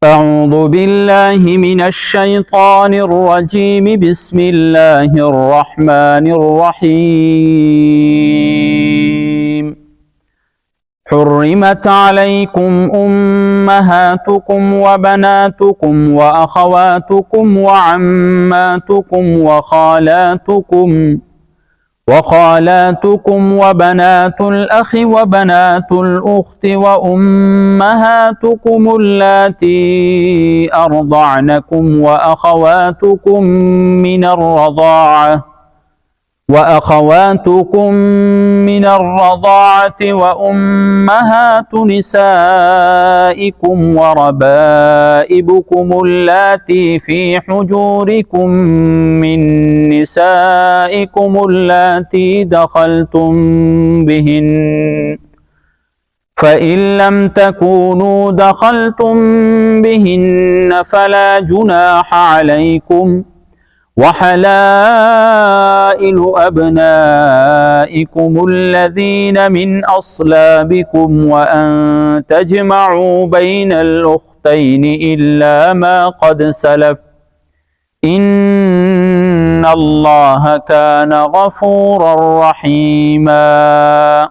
أعوذ بالله من الشيطان الرجيم. بسم الله الرحمن الرحيم. حرمت عليكم أمهاتكم وبناتكم وأخواتكم وعماتكم وخالاتكم وبنات الأخ وبنات الأخت وأمهاتكم اللاتي أرضعنكم وأخواتكم من الرضاعة وأمهات نسائكم وربائبكم اللاتي في حجوركم من نسائكم اللاتي دخلتم بهن، فإن لم تكونوا دخلتم بهن فلا جناح عليكم، وحلائل أبنائكم الذين من أصلابكم وأن تجمعوا بين الأختين إلا ما قد سلف، إن الله كان غفورا رحيما.